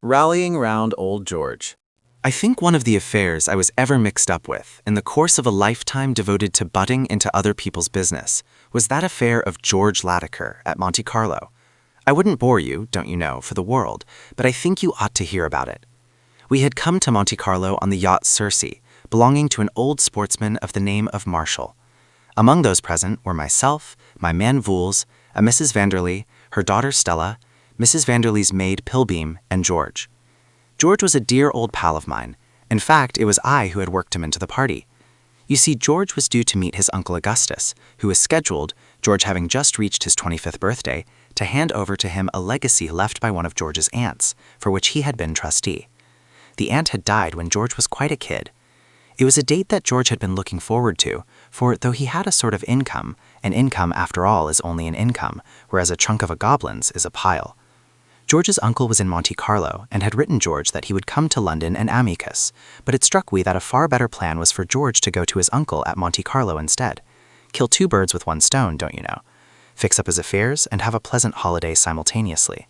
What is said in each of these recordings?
Rallying round old George. I think one of the affairs I was ever mixed up with, in the course of a lifetime devoted to butting into other people's business, was that affair of George Lattaker at Monte Carlo. I wouldn't bore you, don't you know, for the world, but I think you ought to hear about it. We had come to Monte Carlo on the yacht Circe, belonging to an old sportsman of the name of Marshall. Among those present were myself, my man Voules, a Mrs. Vanderley, her daughter Stella, Mrs. Vanderley's maid Pilbeam, and George. George was a dear old pal of mine. In fact, it was I who had worked him into the party. You see, George was due to meet his Uncle Augustus, who was scheduled, George having just reached his 25th birthday, to hand over to him a legacy left by one of George's aunts, for which he had been trustee. The aunt had died when George was quite a kid. It was a date that George had been looking forward to, for though he had a sort of income, an income after all is only an income, whereas a chunk of a goblin's is a pile. George's uncle was in Monte Carlo and had written George that he would come to London an amicus, but it struck we that a far better plan was for George to go to his uncle at Monte Carlo instead. Kill two birds with one stone, don't you know? Fix up his affairs and have a pleasant holiday simultaneously.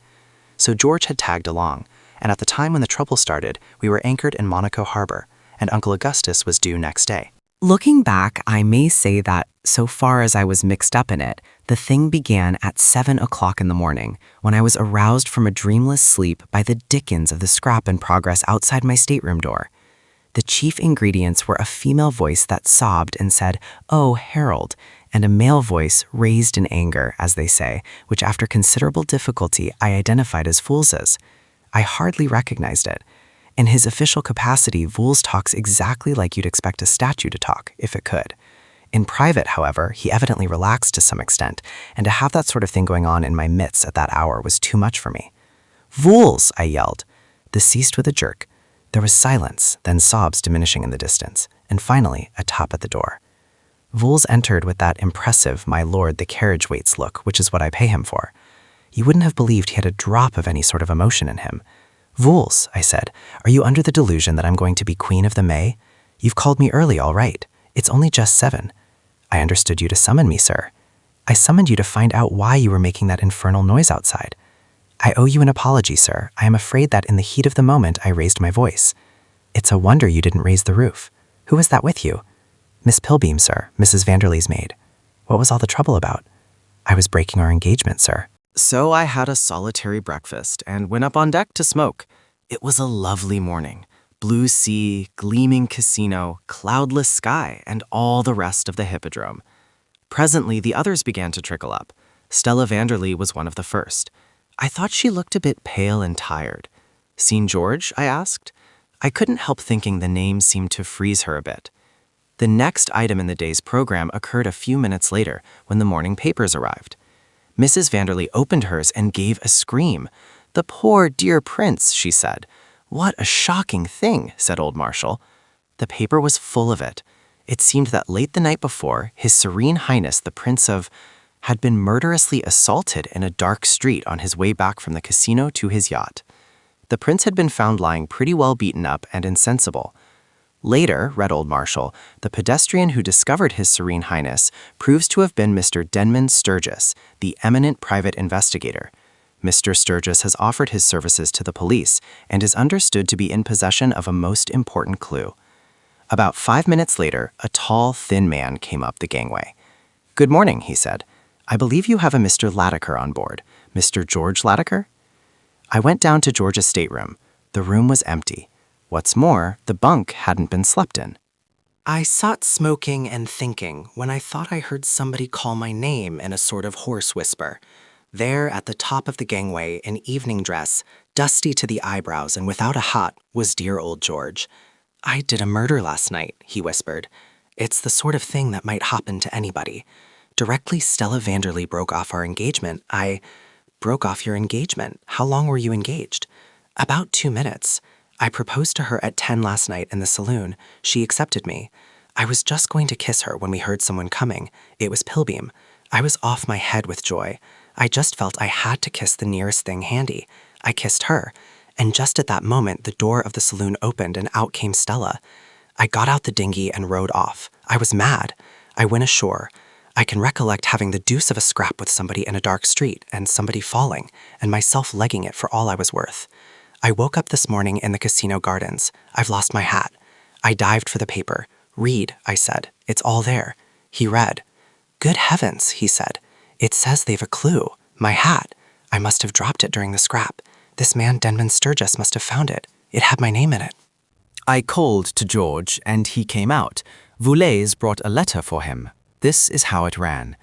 So George had tagged along, and at the time when the trouble started, we were anchored in Monaco Harbor, and Uncle Augustus was due next day. Looking back, I may say that, so far as I was mixed up in it, the thing began at 7 o'clock in the morning, when I was aroused from a dreamless sleep by the dickens of the scrap in progress outside my stateroom door. The chief ingredients were a female voice that sobbed and said, "Oh, Harold," and a male voice raised in anger, as they say, which after considerable difficulty I identified as Voules's. I hardly recognized it. In his official capacity, Voules talks exactly like you'd expect a statue to talk, if it could. In private, however, he evidently relaxed to some extent, and to have that sort of thing going on in my midst at that hour was too much for me. "Voules!" I yelled. This ceased with a jerk. There was silence, then sobs diminishing in the distance, and finally a tap at the door. Voules entered with that impressive, my lord, the carriage waits look, which is what I pay him for. You wouldn't have believed he had a drop of any sort of emotion in him. "Voules," I said, "are you under the delusion that I'm going to be Queen of the May? You've called me early, all right. It's only just 7. I understood you to summon me, sir. I summoned you to find out why you were making that infernal noise outside. I owe you an apology, sir. I am afraid that in the heat of the moment I raised my voice. It's a wonder you didn't raise the roof. Who was that with you?" "Miss Pilbeam, sir, Mrs. Vanderley's maid." "What was all the trouble about?" "I was breaking our engagement, sir." So I had a solitary breakfast and went up on deck to smoke. It was a lovely morning. Blue sea, gleaming casino, cloudless sky, and all the rest of the hippodrome. Presently, the others began to trickle up. Stella Vanderley was one of the first. I thought she looked a bit pale and tired. "Seen George?" I asked. I couldn't help thinking the name seemed to freeze her a bit. The next item in the day's program occurred a few minutes later when the morning papers arrived. Mrs. Vanderley opened hers and gave a scream. "The poor, dear prince," she said. "What a shocking thing," said old Marshall. The paper was full of it. It seemed that late the night before, His Serene Highness the Prince of had been murderously assaulted in a dark street on his way back from the casino to his yacht. The prince had been found lying pretty well beaten up and insensible. Later, read old Marshall, the pedestrian who discovered His Serene Highness proves to have been Mr. Denman Sturgis, the eminent private investigator. Mr. Sturgis has offered his services to the police and is understood to be in possession of a most important clue. About 5 minutes later, a tall, thin man came up the gangway. "Good morning," he said. "I believe you have a Mr. Lattaker on board. Mr. George Lattaker?" I went down to George's stateroom. The room was empty. What's more, the bunk hadn't been slept in. I sat smoking and thinking when I thought I heard somebody call my name in a sort of hoarse whisper. There at the top of the gangway, in evening dress, dusty to the eyebrows and without a hat, was dear old George. "I did a murder last night," he whispered. "It's the sort of thing that might happen to anybody. Directly Stella Vanderley broke off our engagement, Broke off your engagement? How long were you engaged?" "About 2 minutes. I proposed to her at 10 last night in the saloon. She accepted me. I was just going to kiss her when we heard someone coming. It was Pilbeam. I was off my head with joy. I just felt I had to kiss the nearest thing handy. I kissed her, and just at that moment the door of the saloon opened and out came Stella. I got out the dinghy and rowed off. I was mad. I went ashore. I can recollect having the deuce of a scrap with somebody in a dark street, and somebody falling, and myself legging it for all I was worth. I woke up this morning in the casino gardens. I've lost my hat. I dived for the paper. Read, I said. It's all there. He read. Good heavens, he said. It says they've a clue. My hat. I must have dropped it during the scrap. This man Denman Sturgis must have found it. It had my name in it. I called to George, and he came out. Voules brought a letter for him. This is how it ran.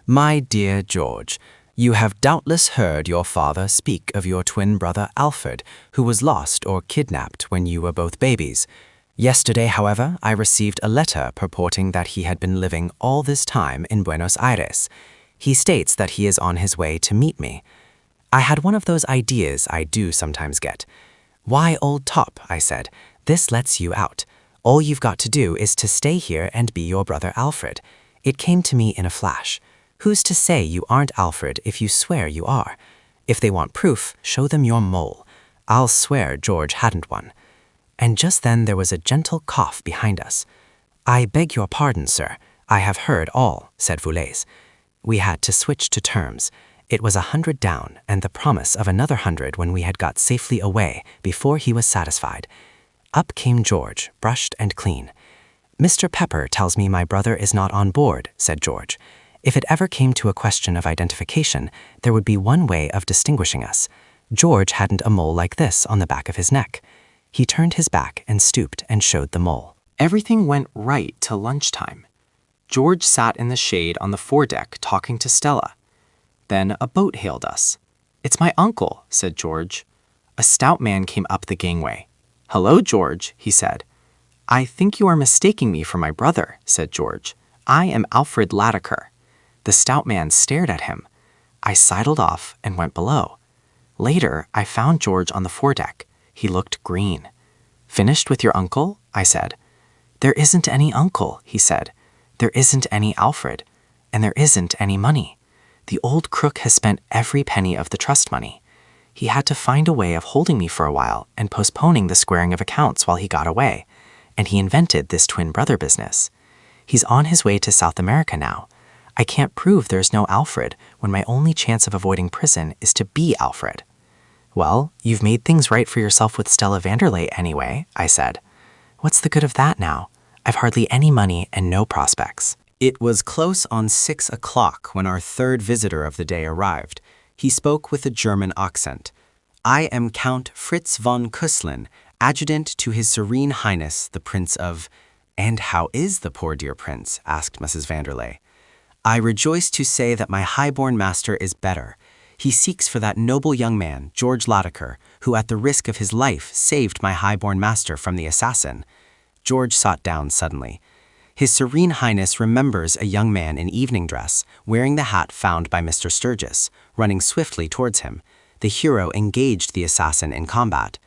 My dear George, you have doubtless heard your father speak of your twin brother Alfred, who was lost or kidnapped when you were both babies. Yesterday, however, I received a letter purporting that he had been living all this time in Buenos Aires. He states that he is on his way to meet me. I had one of those ideas I do sometimes get. Why, old top, I said, this lets you out. All you've got to do is to stay here and be your brother Alfred. It came to me in a flash. Who's to say you aren't Alfred if you swear you are? If they want proof, show them your mole. I'll swear George hadn't one. And just then there was a gentle cough behind us. I beg your pardon, sir. I have heard all, said Voules. We had to switch to terms. It was 100 down, and the promise of another 100 when we had got safely away before he was satisfied. Up came George, brushed and clean. Mr. Pepper tells me my brother is not on board, said George. If it ever came to a question of identification, there would be one way of distinguishing us. George hadn't a mole like this on the back of his neck. He turned his back and stooped and showed the mole. Everything went right till lunchtime. George sat in the shade on the foredeck talking to Stella. Then a boat hailed us. It's my uncle, said George. A stout man came up the gangway. Hello, George, he said. I think you are mistaking me for my brother, said George. I am Alfred Lattaker. The stout man stared at him. I sidled off and went below. Later, I found George on the foredeck. He looked green. Finished with your uncle? I said. There isn't any uncle, he said. There isn't any Alfred. And there isn't any money. The old crook has spent every penny of the trust money. He had to find a way of holding me for a while and postponing the squaring of accounts while he got away. And he invented this twin brother business. He's on his way to South America now. I can't prove there's no Alfred when my only chance of avoiding prison is to be Alfred. Well, you've made things right for yourself with Stella Vanderlei anyway, I said. What's the good of that now? I've hardly any money and no prospects. It was close on 6 o'clock when our third visitor of the day arrived. He spoke with a German accent. I am Count Fritz von Küsslin, adjutant to His Serene Highness, the Prince of... And how is the poor dear prince? Asked Mrs. Vanderlei. I rejoice to say that my high-born master is better. He seeks for that noble young man, George Lattaker, who at the risk of his life saved my high-born master from the assassin. George sat down suddenly. His Serene Highness remembers a young man in evening dress, wearing the hat found by Mr. Sturgis, running swiftly towards him. The hero engaged the assassin in combat.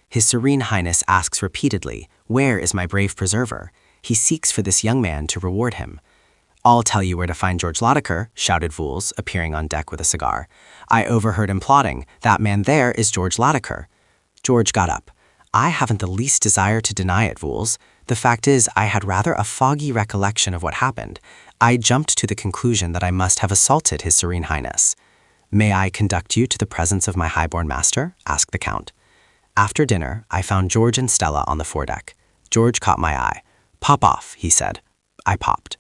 His Serene Highness asks repeatedly, where is my brave preserver? He seeks for this young man to reward him. I'll tell you where to find George Lattaker, shouted Voules, appearing on deck with a cigar. I overheard him plotting. That man there is George Lattaker. George got up. I haven't the least desire to deny it, Voules. The fact is, I had rather a foggy recollection of what happened. I jumped to the conclusion that I must have assaulted His Serene Highness. May I conduct you to the presence of my high-born master? Asked the Count. After dinner, I found George and Stella on the foredeck. George caught my eye. Pop off, he said. I popped.